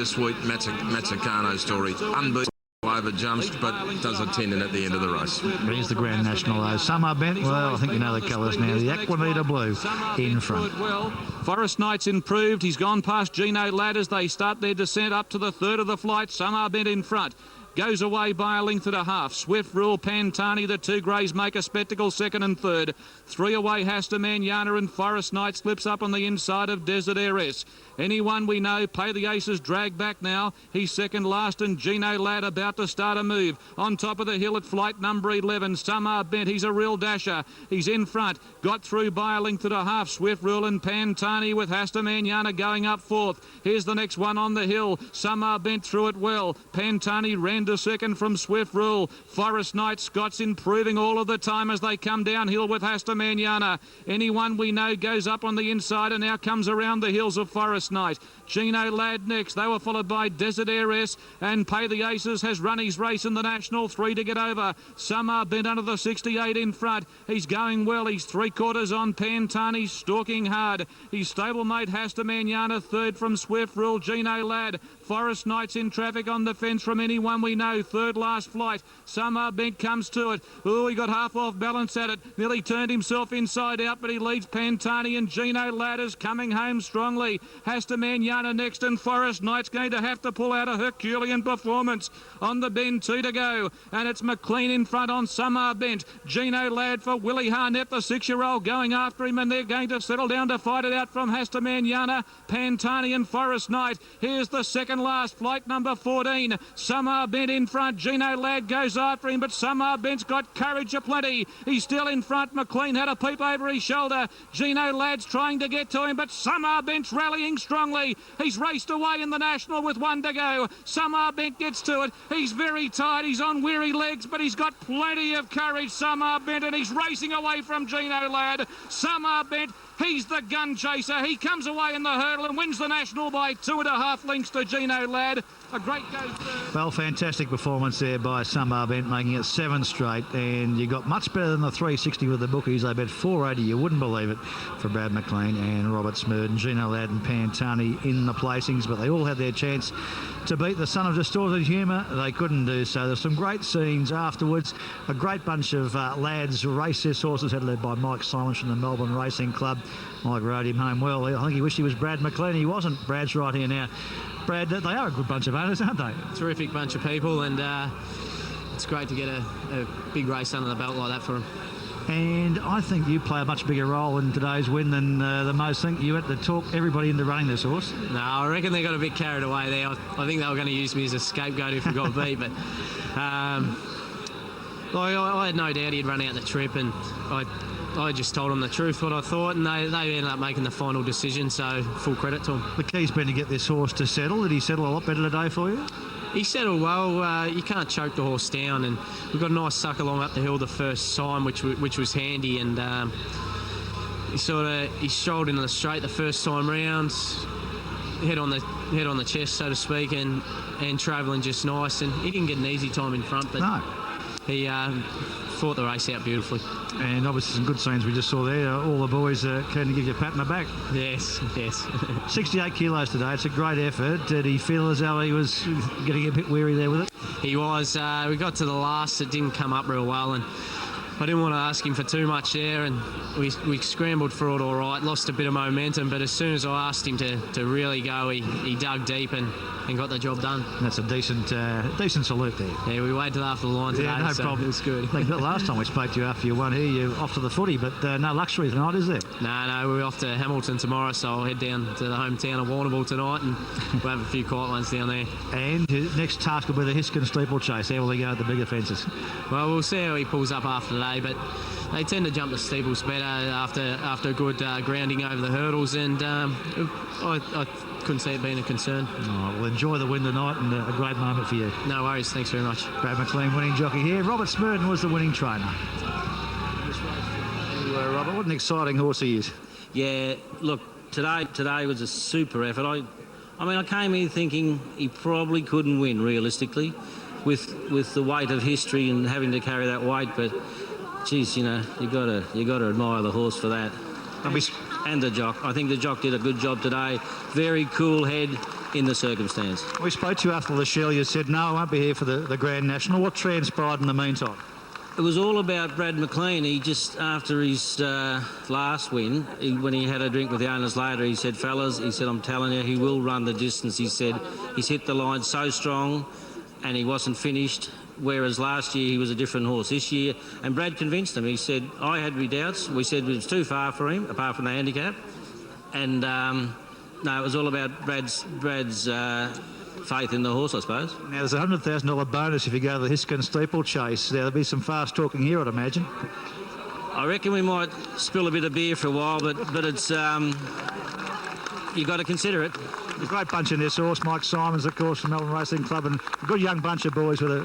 Sweet Mazzacano story. Unbeatable over jumps, but does a 10 in at the end of the race. Here's the Grand National though. Summer Bent, well, I think you know the colours now. The Aquanita Blue in front. Well, Forest Knight's improved. He's gone past Gino Ladd as they start their descent up to the third of the flight. Summer Bent in front. Goes away by a length and a half. Swift Rule, Pantani, the two greys make a spectacle second and third. Three away, Hasta Manana, and Forest Knight slips up on the inside of Desert Heiress. Anyone we know, Pay the Aces drag back now. He's second last, and Gino Ladd about to start a move. On top of the hill at flight number 11, Summer Bent. He's a real dasher. He's in front. Got through by a length and a half. Swift Rule and Pantani with Hasta Manana going up fourth. Here's the next one on the hill. Summer Bent through it well. Pantani ran to second from Swift Rule. Forest Knight, Scott's improving all of the time as they come downhill with Hasta Manana. Anyone we know goes up on the inside and now comes around the hills of Forest Knight. Gino Ladd next. They were followed by Desert Heiress, and Pay the Aces has run his race in the National. 3 to get over. Summer Bent under the 68 in front. He's going well. He's 3/4 on Pantani, stalking hard. His stablemate Hasta Manana third from Swift Rule. Gino Ladd. Forest Knight's in traffic on the fence from anyone we know. Third last flight. Summer Bent comes to it. Oh, he got half off balance at it. Nearly turned himself inside out, but he leads Pantani, and Gino Ladd is coming home strongly. Hasta Manana next, and Forest Knight's going to have to pull out a Herculean performance. On the bend, 2 to go, and it's McLean in front on Summer Bent. Gino Ladd for Willie Harnett, the 6-year-old, going after him, and they're going to settle down to fight it out from Hasta Manana, Pantani and Forest Knight. Here's the second last flight, number 14. Summer Bent in front. Gino Ladd goes after him, but Summer Bent's got courage aplenty. He's still in front. McLean had a peep over his shoulder. Gino Ladd's trying to get to him, but Summer Bent's rallying strongly. He's raced away in the National with 1 to go. Summer Bent gets to it. He's very tired. He's on weary legs, but he's got plenty of courage, Summer Bent, and he's racing away from Gino Ladd. Summer Bent, he's the gun chaser. He comes away in the hurdle and wins the National by 2.5 lengths to Gino Ladd. A great go third. Well, fantastic performance there by Summer Bent, making it 7 straight, and you got much better than the 360 with the bookies. They bet 480, you wouldn't believe it, for Brad McLean and Robert Smird and Gino Ladd and Pantani in the placings, but they all had their chance to beat the Son of Distorted Humour. They couldn't do so. There's some great scenes afterwards. A great bunch of lads race their horses, had led by Mike Simons from the Melbourne Racing Club. Mike rode him home well. I think he wished he was Brad McLean. He wasn't. Brad's right here now. Brad, they are a good bunch of owners, aren't they? Terrific bunch of people, and it's great to get a big race under the belt like that for them. And I think you play a much bigger role in today's win than the most think. You had to talk everybody into running this horse. No, I reckon they got a bit carried away there. I think they were going to use me as a scapegoat if we got beat, but I had no doubt he'd run out the trip, and I just told them the truth, what I thought, and they ended up making the final decision, so full credit to them. The key's been to get this horse to settle. Did he settle a lot better today for you? He settled well. You can't choke the horse down, and we got a nice suck along up the hill the first time, which was handy, and he strolled into the straight the first time round, head on the chest, so to speak, and travelling just nice, and he didn't get an easy time in front, but no. He fought the race out beautifully. And obviously some good scenes we just saw there. All the boys keen to give you a pat on the back. Yes. 68 kilos today. It's a great effort. Did he feel as though he was getting a bit weary there with it? He was. We got to the last. It didn't come up real well, and I didn't want to ask him for too much there, and we scrambled through it all right, lost a bit of momentum, but as soon as I asked him to really go, he dug deep and got the job done. That's a decent salute there. Yeah, we waited till after the line today, no so problem. It was good. Like the last time we spoke to you after you won here, you're off to the footy, but no luxury tonight, is there? No, we're off to Hamilton tomorrow, so I'll head down to the hometown of Warrnambool tonight, and we'll have a few quiet ones down there. And his next task will be the Hiskin steeplechase. How will he go at the bigger fences? Well, we'll see how he pulls up after today, but they tend to jump the steeples better after a good grounding over the hurdles, and I couldn't see it being a concern. Oh, well, enjoy the win tonight, and a great moment for you. No worries, thanks very much. Brad McLean, winning jockey here. Robert Smurden was the winning trainer. Anyway, Robert, what an exciting horse he is. Yeah, look, today was a super effort. I mean, I came here thinking he probably couldn't win realistically, with the weight of history and having to carry that weight, but geez, you know, you gotta admire the horse for that. And the jock. I think the jock did a good job today. Very cool head, in the circumstance. We spoke to you after the Shell. You said, no, I won't be here for the Grand National. What transpired in the meantime? It was all about Brad McLean. He just, after his last win, when he had a drink with the owners later, he said, fellas, he said, I'm telling you, he will run the distance. He said, he's hit the line so strong and he wasn't finished, whereas last year he was a different horse. This year, and Brad convinced him. He said, I had my doubts. We said it was too far for him, apart from the handicap. And, no, it was all about Brad's faith in the horse, I suppose. Now, there's a $100,000 bonus if you go to the Hiskin steeplechase. There'll be some fast talking here, I'd imagine. I reckon we might spill a bit of beer for a while, but it's you've got to consider it. A great bunch in this horse. Mike Simons, of course, from Melbourne Racing Club, and a good young bunch of boys with a